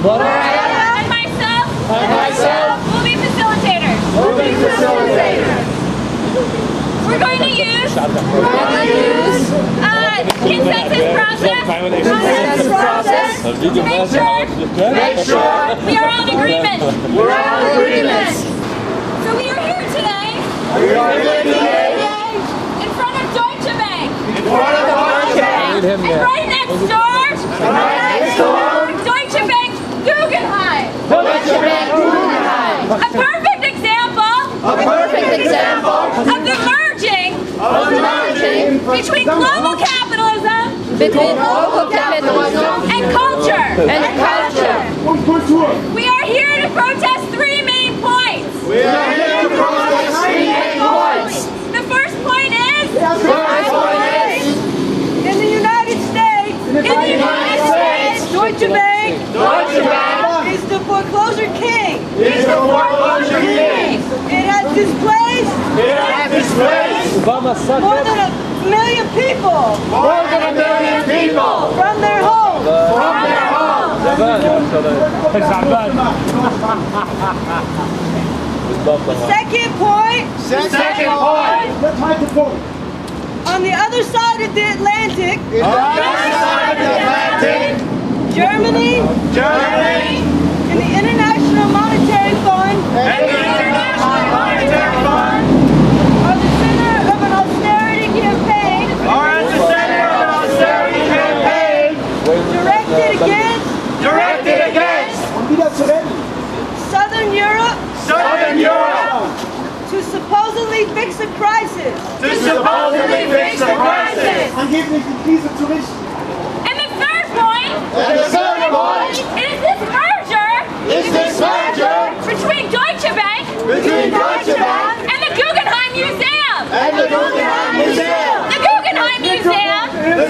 And myself will be facilitators. We're going to use consensus process to make sure we are all in agreement. So we are here today in front of Duetsche Bank. And right next door, Duetsche Bank Guggenheim. A perfect example of the merging between global capitalism and culture. We are here to protest three main points. The first point is in the United States, Duetsche Bank is the foreclosure king. It has displaced more than a million people from their homes. Second point. On the other side of the Atlantic, Germany, and the International Monetary Fund are the center of an austerity campaign directed against Southern Europe to supposedly fix a crisis. And the third point is this merger between Duetsche Bank and the Guggenheim Museum. The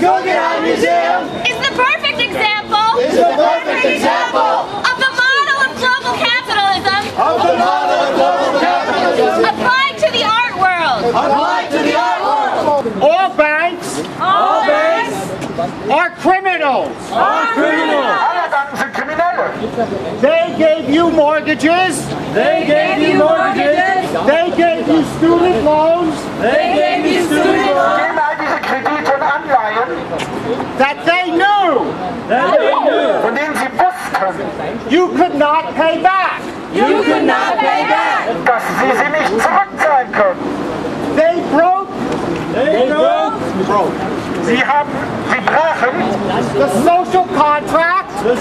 Guggenheim Museum is the perfect example of the model of global capitalism applied to the art world. All banks are criminals. They gave you mortgages. They gave you student loans. That they knew. You could not pay back. They broke. Sie brachen the social contract, den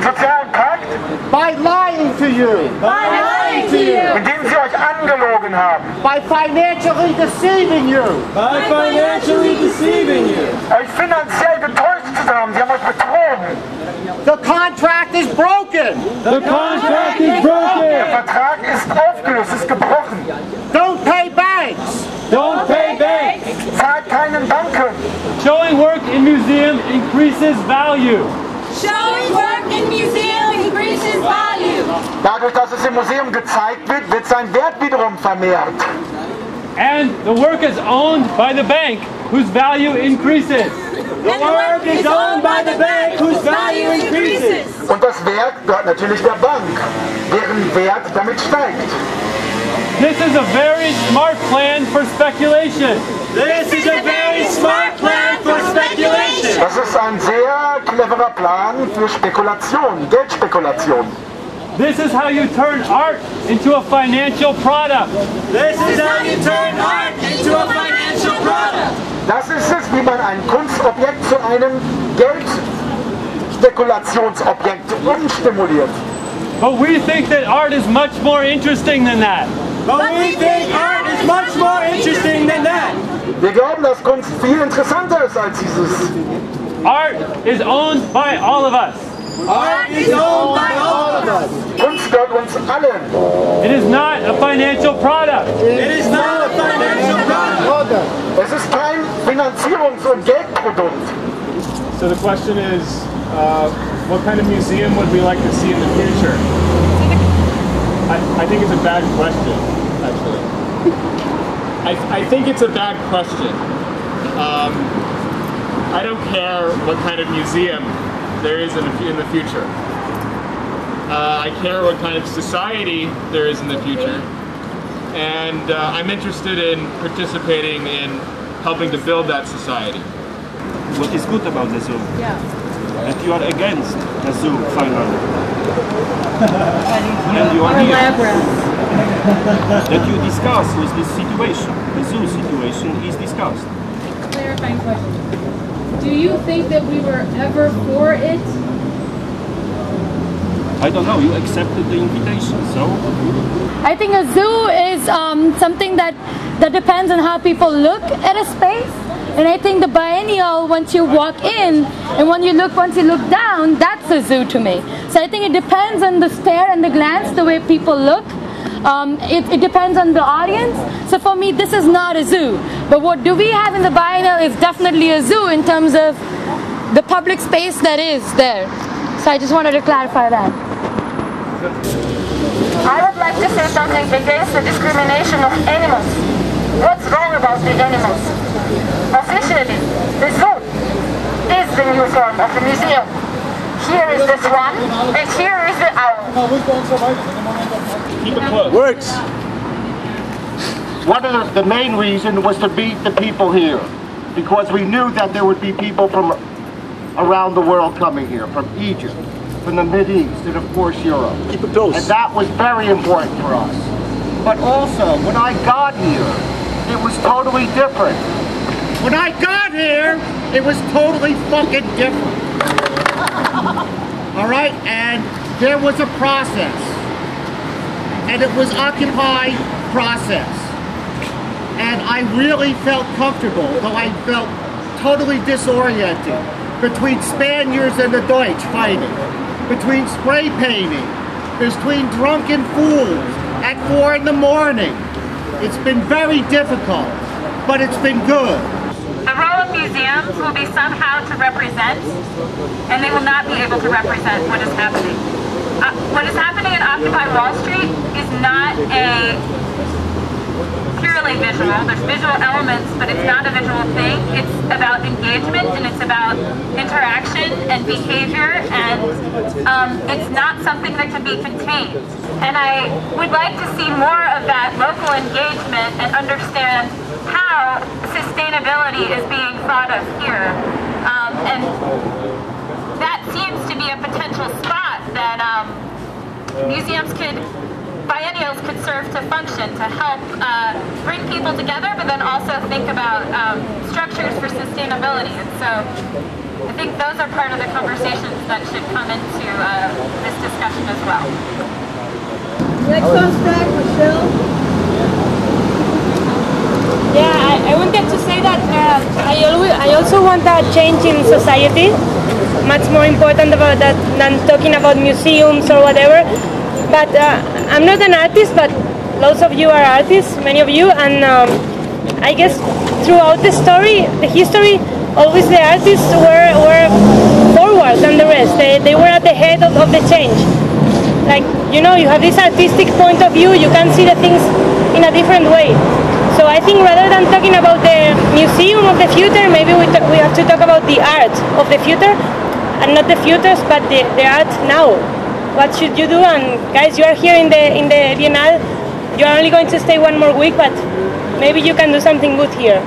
sozialen Pakt, by lying to you, indem sie euch angelogen haben, by financially deceiving you, euch finanziell getäuscht zu haben, sie haben euch betrogen. The contract is broken. Der Vertrag ist aufgelöst, ist gebrochen. Don't pay banks. Zahlt keinen Banken. Showing work in museum increases value. Dadurch, dass es im Museum gezeigt wird, wird sein Wert wiederum vermehrt. And the work is owned by the bank, whose value increases. Und das Werk gehört natürlich der Bank, deren Wert damit steigt. This is a very smart plan for speculation. Das ist ein sehr cleverer Plan für Spekulation, Geldspekulation. This is how you turn art into a financial product. Das ist es, wie man ein Kunstobjekt zu einem Geldspekulationsobjekt umstimuliert. But we think that art is much more interesting than that. Wir glauben, dass Kunst viel interessanter ist als dieses. Art is owned by all of us. Kunst gehört uns allen. It is not a financial product. Es ist kein Finanzierungs- und Geldprodukt. So the question is, what kind of museum would we like to see in the future? I think it's a bad question, actually. I think it's a bad question. I don't care what kind of museum there is in the future. I care what kind of society there is in the future. And I'm interested in participating in helping to build that society. What is good about the zoo? Yeah. That you are against the zoo, finally. And you are here. That you discuss with this situation. The zoo situation is discussed. Clarifying question. Do you think that we were ever for it? I don't know, you accepted the invitation, so? I think a zoo is something that depends on how people look at a space. And I think the biennial, once you walk in, and once you look down, that's a zoo to me. So I think it depends on the stare and the glance, the way people look. It depends on the audience. So for me, this is not a zoo. But what do we have in the biennial is definitely a zoo in terms of the public space that is there. So I just wanted to clarify that. I would like to say something against the discrimination of animals. What's wrong about the animals? Officially, the zoo is the new form of the museum. Here is the swan, and here is the owl. Keep it close. Works. One of the main reason was to meet the people here, because we knew that there would be people from around the world coming here, from Egypt, from the Mideast, and of course Europe. Keep it close. And that was very important for us. But also, when I got here, it was totally different. When I got here, it was totally fucking different. All right, and there was a process. And it was occupied process. And I really felt comfortable, though I felt totally disoriented, between Spaniards and the Deutsch fighting, between spray painting, between drunken fools at 4 in the morning. It's been very difficult, but it's been good. The role of museums will be somehow to represent, and they will not be able to represent what is happening. What is happening in Occupy Wall Street is not a purely visual. There's visual elements, but it's not a visual thing. It's about engagement, and it's about interaction and behavior, and it's not something that can be contained. And I would like to see more of that local engagement and understand how sustainability is being thought of here. And that seems to be a potential spot that museums biennials could serve to function, to help bring people together, but then also think about structures for sustainability. And so I think those are part of the conversations that should come into this discussion as well. Next on track, Michelle. Yeah, I wanted to say that I also want a change in society, much more important about that than talking about museums or whatever. But I'm not an artist, but lots of you are artists, many of you, and I guess throughout the story, the history, always the artists were forward than the rest. They were at the head of the change. Like, you know, you have this artistic point of view, you can see the things in a different way. So I think rather than talking about the museum of the future, maybe we have to talk about the art of the future, and not the futures, but the art now. What should you do? And guys, you are here in the Biennale. You are only going to stay one more week, but maybe you can do something good here.